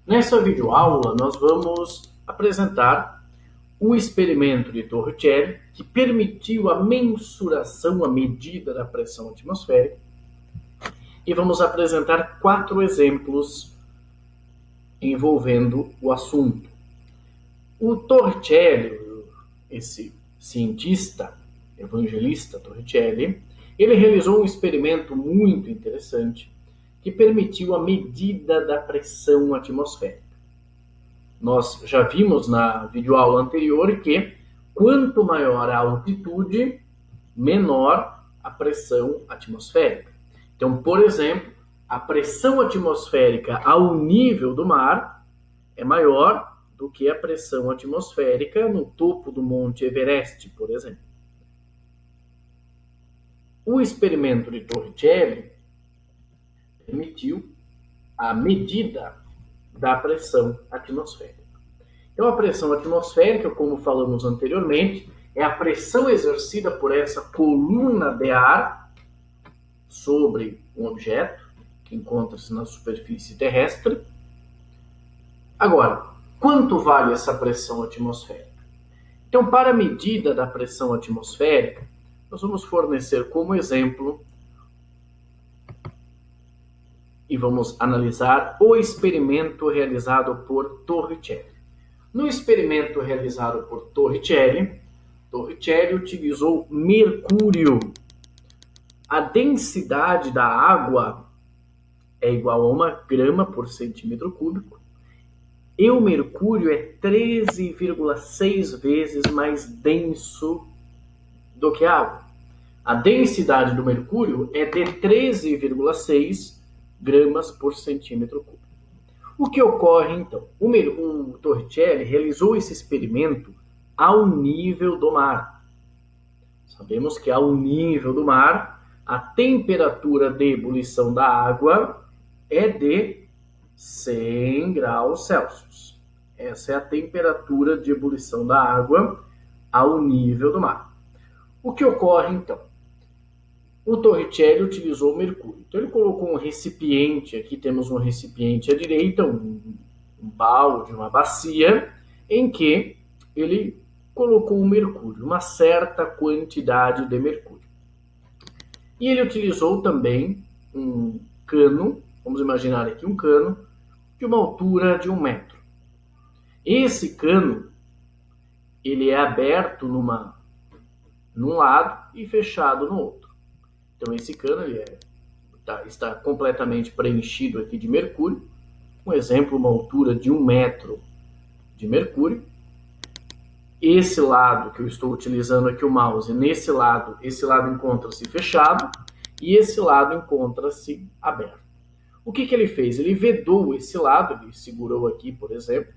Nessa videoaula, nós vamos apresentar o experimento de Torricelli, que permitiu a mensuração, a medida da pressão atmosférica, e vamos apresentar 4 exemplos envolvendo o assunto. O Torricelli, esse cientista, evangelista Torricelli, ele realizou um experimento muito interessante que permitiu a medida da pressão atmosférica. Nós já vimos na videoaula anterior que quanto maior a altitude, menor a pressão atmosférica. Então, por exemplo, a pressão atmosférica ao nível do mar é maior do que a pressão atmosférica no topo do Monte Everest, por exemplo. O experimento de Torricelli permitiu a medida da pressão atmosférica. Então, a pressão atmosférica, como falamos anteriormente, é a pressão exercida por essa coluna de ar sobre um objeto que encontra-se na superfície terrestre. Agora, quanto vale essa pressão atmosférica? Então, para a medida da pressão atmosférica, nós vamos fornecer como exemplo e vamos analisar o experimento realizado por Torricelli. No experimento realizado por Torricelli, Torricelli utilizou mercúrio. A densidade da água é igual a 1 grama por centímetro cúbico e o mercúrio é 13,6 vezes mais denso do que a água. A densidade do mercúrio é de 13,6 gramas por centímetro cúbico. O que ocorre então? O Torricelli realizou esse experimento ao nível do mar. Sabemos que ao nível do mar, a temperatura de ebulição da água é de 100 graus Celsius. Essa é a temperatura de ebulição da água ao nível do mar. O que ocorre então? O Torricelli utilizou o mercúrio. Então ele colocou um recipiente, aqui temos um recipiente à direita, um balde, uma bacia, em que ele colocou o mercúrio, uma certa quantidade de mercúrio. E ele utilizou também um cano, vamos imaginar aqui um cano, de uma altura de 1 metro. Esse cano, ele é aberto num lado e fechado no outro. Então, esse cano está completamente preenchido aqui de mercúrio. Um exemplo, uma altura de 1 metro de mercúrio. Esse lado que eu estou utilizando aqui o mouse, esse lado encontra-se fechado e esse lado encontra-se aberto. O que ele fez? Ele vedou esse lado, ele segurou aqui, por exemplo,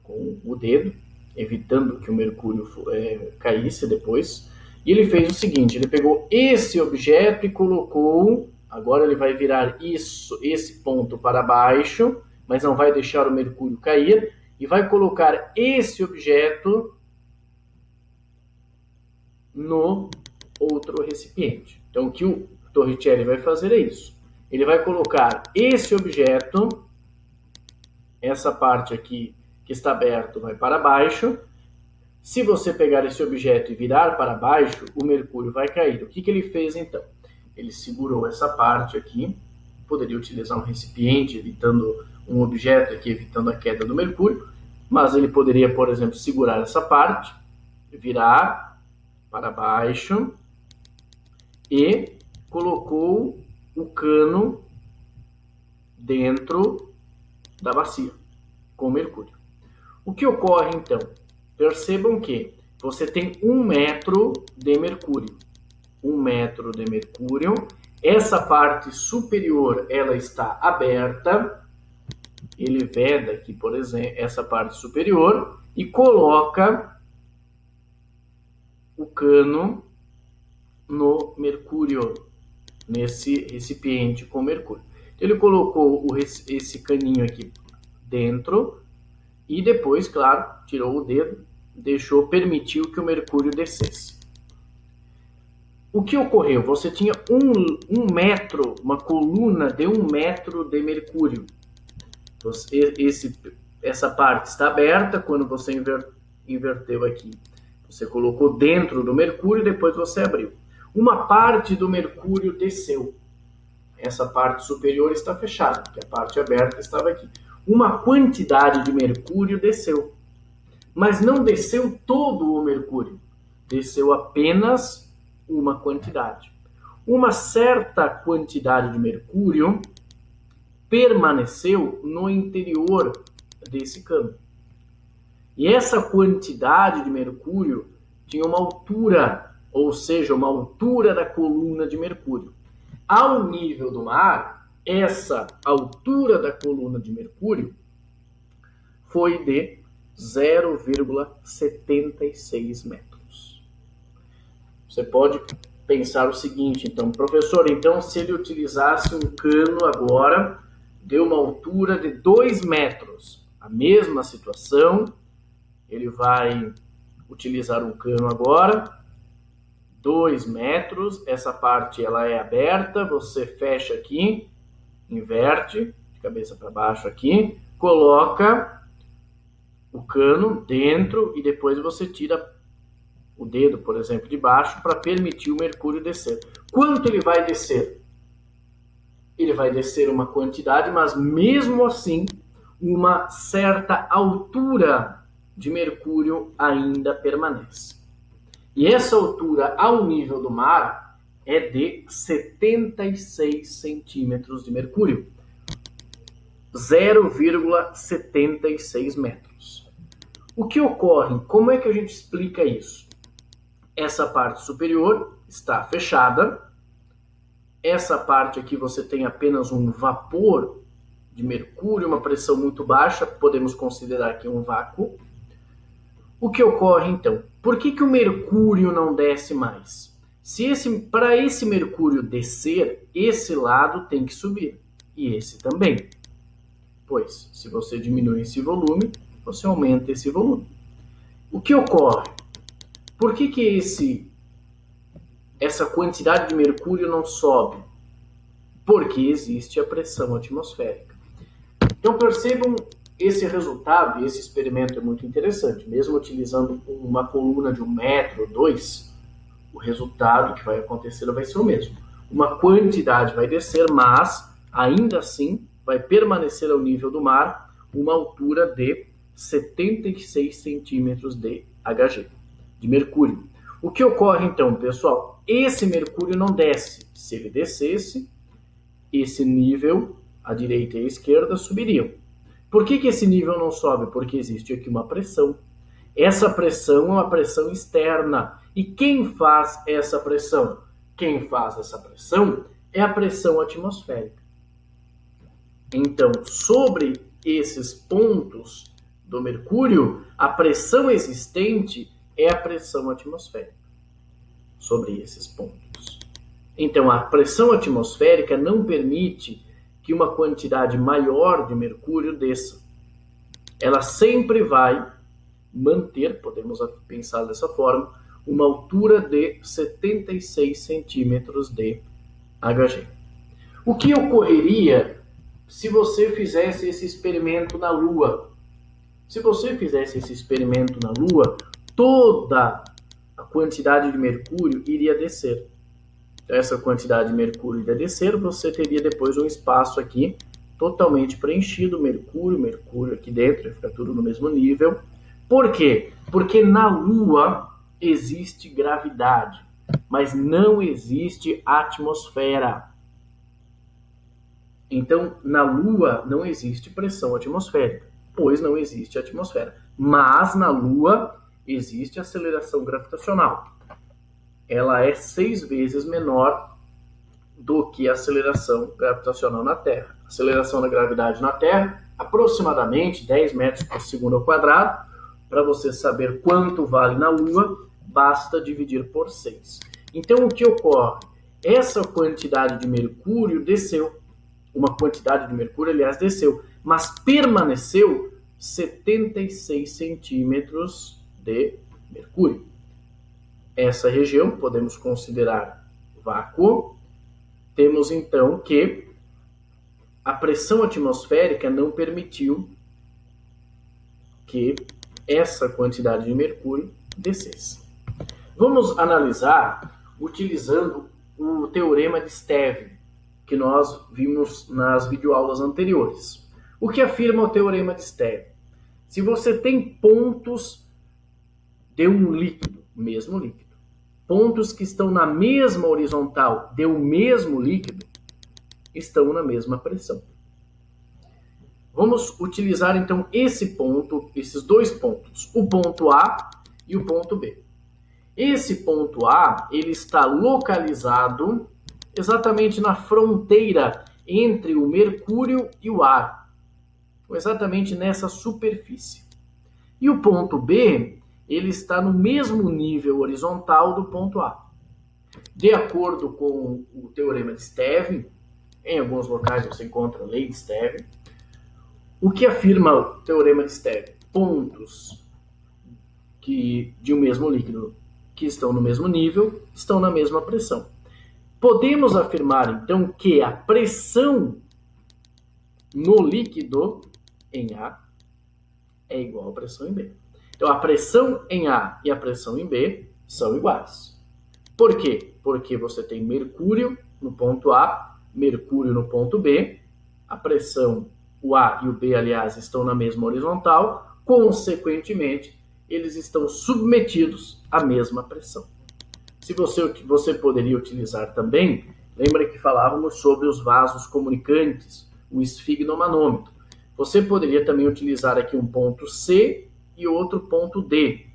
com o dedo, evitando que o mercúrio caísse depois. E ele fez o seguinte, ele pegou esse objeto e colocou, agora ele vai virar esse ponto para baixo, mas não vai deixar o mercúrio cair, e vai colocar esse objeto no outro recipiente. Então, o que o Torricelli vai fazer é isso. Ele vai colocar esse objeto, essa parte aqui que está aberto vai para baixo. Se você pegar esse objeto e virar para baixo, o mercúrio vai cair. O que ele fez então? Ele segurou essa parte aqui, poderia utilizar um recipiente, evitando um objeto aqui, evitando a queda do mercúrio, mas ele poderia, por exemplo, segurar essa parte, virar para baixo e colocou o cano dentro da bacia com mercúrio. O que ocorre então? Percebam que você tem 1 metro de mercúrio. 1 metro de mercúrio. Essa parte superior, ela está aberta. Ele veda aqui, por exemplo, essa parte superior e coloca o cano no mercúrio, nesse recipiente com mercúrio. Ele colocou esse caninho aqui dentro e depois, claro, tirou o dedo, permitiu que o mercúrio descesse. O que ocorreu? Você tinha um metro, uma coluna de 1 metro de mercúrio. essa parte está aberta, quando você inverteu aqui, você colocou dentro do mercúrio, depois você abriu. Uma parte do mercúrio desceu. Essa parte superior está fechada, porque a parte aberta estava aqui. Uma quantidade de mercúrio desceu. Mas não desceu todo o mercúrio. Desceu apenas uma quantidade. Uma certa quantidade de mercúrio permaneceu no interior desse cano. E essa quantidade de mercúrio tinha uma altura, ou seja, uma altura da coluna de mercúrio. Ao nível do mar, essa altura da coluna de mercúrio foi de 0,76 metros. Você pode pensar o seguinte, então, professor, então se ele utilizasse um cano agora de uma altura de 2 metros, a mesma situação, ele vai utilizar um cano agora, 2 metros, essa parte ela é aberta, você fecha aqui, inverte, de cabeça para baixo aqui, coloca o cano dentro e depois você tira o dedo, por exemplo, de baixo para permitir o mercúrio descer. Quanto ele vai descer? Ele vai descer uma quantidade, mas mesmo assim, uma certa altura de mercúrio ainda permanece. E essa altura ao nível do mar é de 76 centímetros de mercúrio. 0,76 metros. O que ocorre? Como é que a gente explica isso? Essa parte superior está fechada. Essa parte aqui você tem apenas um vapor de mercúrio, uma pressão muito baixa, podemos considerar aqui um vácuo. O que ocorre então? Por que o mercúrio não desce mais? Para esse mercúrio descer, esse lado tem que subir e esse também. Pois, se você diminui esse volume, você aumenta esse volume. O que ocorre? Por que essa quantidade de mercúrio não sobe? Porque existe a pressão atmosférica. Então percebam esse resultado, esse experimento é muito interessante. Mesmo utilizando uma coluna de 1 metro, 2, o resultado que vai acontecer vai ser o mesmo. Uma quantidade vai descer, mas ainda assim vai permanecer ao nível do mar uma altura de 76 centímetros de Hg, de mercúrio. O que ocorre então, pessoal? Esse mercúrio não desce. Se ele descesse, esse nível, a direita e a esquerda, subiriam. Por que esse nível não sobe? Porque existe aqui uma pressão. Essa pressão é uma pressão externa. E quem faz essa pressão? Quem faz essa pressão é a pressão atmosférica. Então, sobre esses pontos do mercúrio, a pressão existente é a pressão atmosférica. Sobre esses pontos. Então, a pressão atmosférica não permite que uma quantidade maior de mercúrio desça. Ela sempre vai manter, podemos pensar dessa forma, uma altura de 76 centímetros de Hg. O que ocorreria se você fizesse esse experimento na Lua? Se você fizesse esse experimento na Lua, toda a quantidade de mercúrio iria descer. Essa quantidade de mercúrio iria descer, você teria depois um espaço aqui totalmente preenchido, mercúrio aqui dentro, ia ficar tudo no mesmo nível. Por quê? Porque na Lua existe gravidade, mas não existe atmosfera. Então, na Lua não existe pressão atmosférica, pois não existe atmosfera. Mas na Lua existe aceleração gravitacional. Ela é 6 vezes menor do que a aceleração gravitacional na Terra. A aceleração da gravidade na Terra, aproximadamente 10 metros por segundo ao quadrado. Para você saber quanto vale na Lua, basta dividir por 6. Então, o que ocorre? Essa quantidade de mercúrio desceu. Uma quantidade de mercúrio, aliás, desceu. Mas permaneceu 76 centímetros de mercúrio. Essa região podemos considerar vácuo. Temos então que a pressão atmosférica não permitiu que essa quantidade de mercúrio descesse. Vamos analisar utilizando o teorema de Stevin, que nós vimos nas videoaulas anteriores. O que afirma o teorema de Stevin? Se você tem pontos de um líquido, mesmo líquido, pontos que estão na mesma horizontal de um mesmo líquido, estão na mesma pressão. Vamos utilizar então esse ponto, esses dois pontos, o ponto A e o ponto B. Esse ponto A, ele está localizado exatamente na fronteira entre o mercúrio e o ar, exatamente nessa superfície. E o ponto B, ele está no mesmo nível horizontal do ponto A. De acordo com o teorema de Stevin, em alguns locais você encontra a lei de Stevin, o que afirma o teorema de Stevin? Pontos de um mesmo líquido que estão no mesmo nível estão na mesma pressão. Podemos afirmar, então, que a pressão no líquido em A é igual à pressão em B. Então, a pressão em A e a pressão em B são iguais. Por quê? Porque você tem mercúrio no ponto A, mercúrio no ponto B, a pressão, o A e o B, aliás, estão na mesma horizontal, consequentemente, eles estão submetidos à mesma pressão. Se você poderia utilizar também, lembra que falávamos sobre os vasos comunicantes, o esfigmomanômetro. Você poderia também utilizar aqui um ponto C e outro ponto D,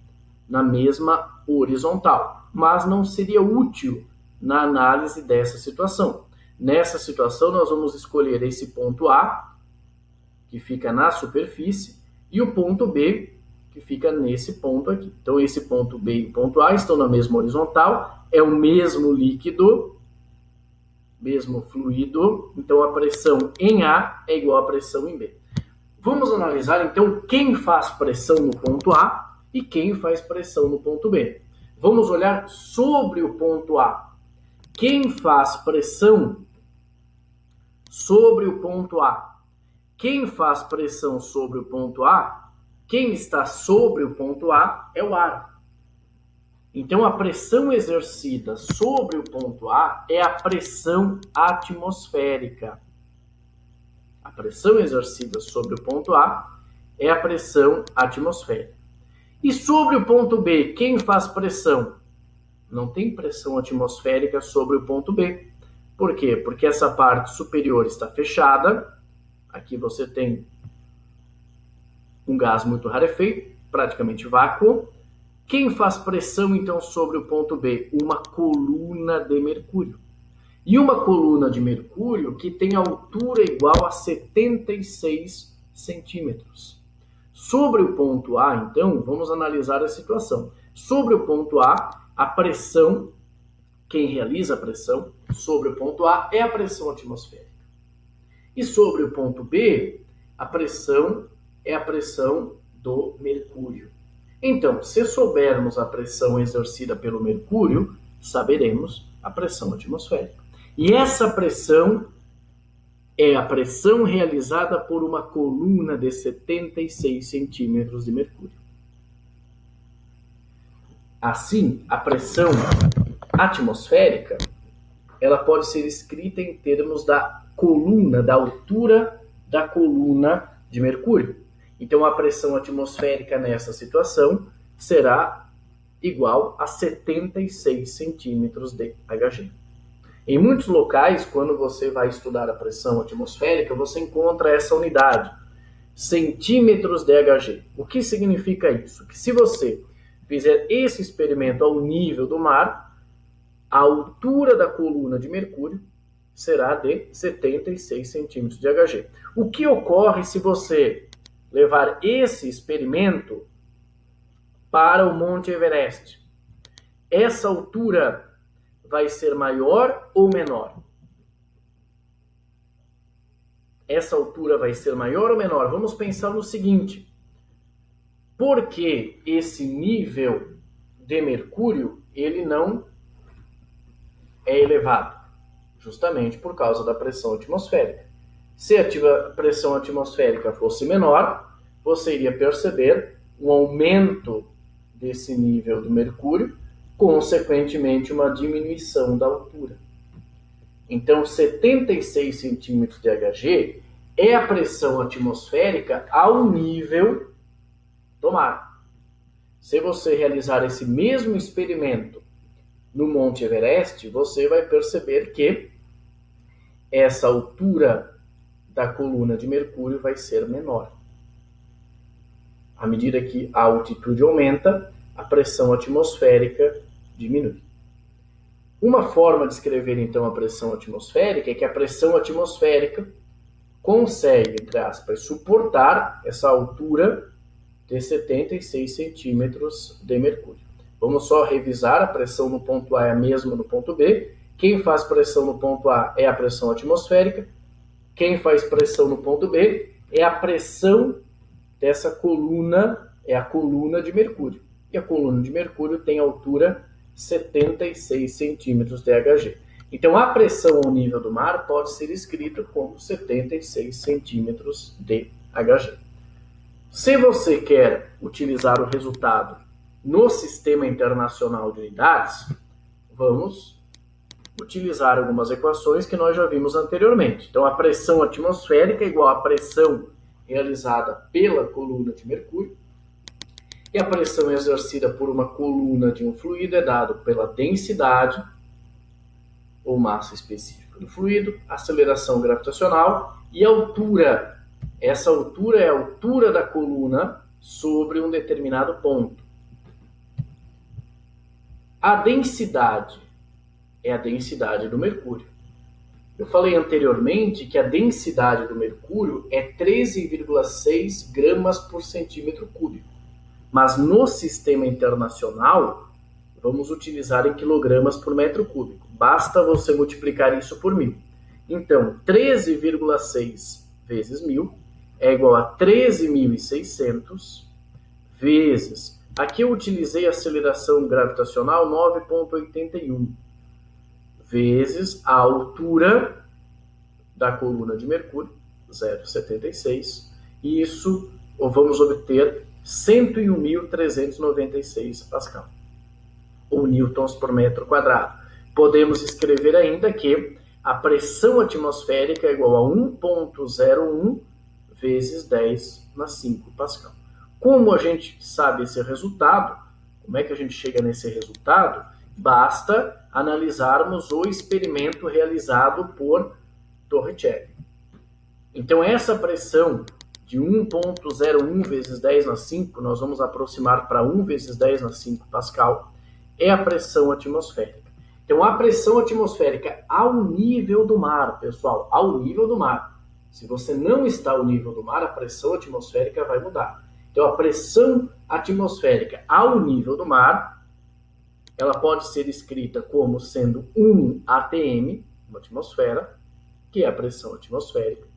na mesma horizontal, mas não seria útil na análise dessa situação. Nessa situação, nós vamos escolher esse ponto A, que fica na superfície, e o ponto B, que fica nesse ponto aqui. Então, esse ponto B e o ponto A estão na mesma horizontal, é o mesmo líquido, mesmo fluido, então a pressão em A é igual à pressão em B. Vamos analisar, então, quem faz pressão no ponto A e quem faz pressão no ponto B. Vamos olhar sobre o ponto A. Quem faz pressão sobre o ponto A? Quem faz pressão sobre o ponto A? Quem está sobre o ponto A é o ar. Então, a pressão exercida sobre o ponto A é a pressão atmosférica. A pressão exercida sobre o ponto A é a pressão atmosférica. E sobre o ponto B, quem faz pressão? Não tem pressão atmosférica sobre o ponto B. Por quê? Porque essa parte superior está fechada. Aqui você tem um gás muito rarefeito, praticamente vácuo. Quem faz pressão, então, sobre o ponto B? Uma coluna de mercúrio. E uma coluna de mercúrio que tem altura igual a 76 centímetros. Sobre o ponto A, então, vamos analisar a situação. Sobre o ponto a pressão, quem realiza a pressão sobre o ponto A é a pressão atmosférica. E sobre o ponto B, a pressão é a pressão do mercúrio. Então, se soubermos a pressão exercida pelo mercúrio, saberemos a pressão atmosférica. E essa pressão é a pressão realizada por uma coluna de 76 centímetros de mercúrio. Assim, a pressão atmosférica, ela pode ser escrita em termos da coluna, da altura da coluna de mercúrio. Então, a pressão atmosférica nessa situação será igual a 76 centímetros de Hg. Em muitos locais, quando você vai estudar a pressão atmosférica, você encontra essa unidade, centímetros de Hg. O que significa isso? Que se você fizer esse experimento ao nível do mar, a altura da coluna de mercúrio será de 76 centímetros de Hg. O que ocorre se você levar esse experimento para o Monte Everest? Essa altura vai ser maior ou menor? Essa altura vai ser maior ou menor? Vamos pensar no seguinte. Por que esse nível de mercúrio ele não é elevado? Justamente por causa da pressão atmosférica. Se a pressão atmosférica fosse menor, você iria perceber um aumento desse nível do mercúrio, consequentemente uma diminuição da altura. Então, 76 centímetros de Hg é a pressão atmosférica ao nível do mar. Se você realizar esse mesmo experimento no Monte Everest, você vai perceber que essa altura da coluna de mercúrio vai ser menor. À medida que a altitude aumenta, a pressão atmosférica diminui. Uma forma de escrever, então, a pressão atmosférica é que a pressão atmosférica consegue, entre aspas, suportar essa altura de 76 centímetros de mercúrio. Vamos só revisar: a pressão no ponto A é a mesma no ponto B. Quem faz pressão no ponto A é a pressão atmosférica. Quem faz pressão no ponto B é a pressão dessa coluna, é a coluna de mercúrio. E a coluna de mercúrio tem altura 76 centímetros de Hg. Então, a pressão ao nível do mar pode ser escrita como 76 centímetros de Hg. Se você quer utilizar o resultado no Sistema Internacional de Unidades, vamos utilizar algumas equações que nós já vimos anteriormente. Então, a pressão atmosférica é igual à pressão realizada pela coluna de mercúrio, e a pressão exercida por uma coluna de um fluido é dada pela densidade ou massa específica do fluido, aceleração gravitacional e altura. Essa altura é a altura da coluna sobre um determinado ponto. A densidade é a densidade do mercúrio. Eu falei anteriormente que a densidade do mercúrio é 13,6 gramas por centímetro cúbico. Mas no sistema internacional, vamos utilizar em quilogramas por metro cúbico. Basta você multiplicar isso por 1000. Então, 13,6 vezes 1000 é igual a 13.600 vezes... Aqui eu utilizei a aceleração gravitacional 9,81. Vezes a altura da coluna de mercúrio, 0,76, e isso vamos obter 101.396 Pascal, ou newtons por metro quadrado. Podemos escrever ainda que a pressão atmosférica é igual a 1,01 vezes 10 na 5 Pascal. Como a gente sabe esse resultado, como é que a gente chega nesse resultado? Basta analisarmos o experimento realizado por Torricelli. Então, essa pressão de 1,01 vezes 10 na 5, nós vamos aproximar para 1 vezes 10 na 5 Pascal, é a pressão atmosférica. Então, a pressão atmosférica ao nível do mar, pessoal, ao nível do mar. Se você não está ao nível do mar, a pressão atmosférica vai mudar. Então, a pressão atmosférica ao nível do mar, ela pode ser escrita como sendo 1 atm, uma atmosfera, que é a pressão atmosférica.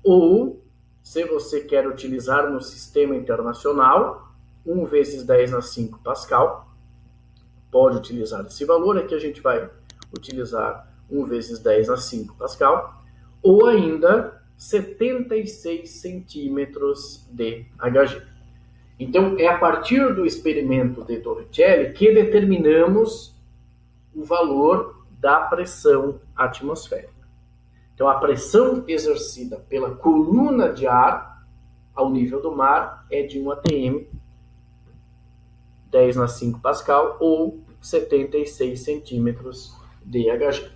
Ou, se você quer utilizar no sistema internacional, 1 vezes 10 na 5 Pascal, pode utilizar esse valor. Aqui a gente vai utilizar 1 vezes 10 na 5 Pascal, ou ainda 76 centímetros de Hg. Então, é a partir do experimento de Torricelli que determinamos o valor da pressão atmosférica. Então, a pressão exercida pela coluna de ar ao nível do mar é de 1 atm, 10 na 5 Pascal, ou 76 centímetros de Hg.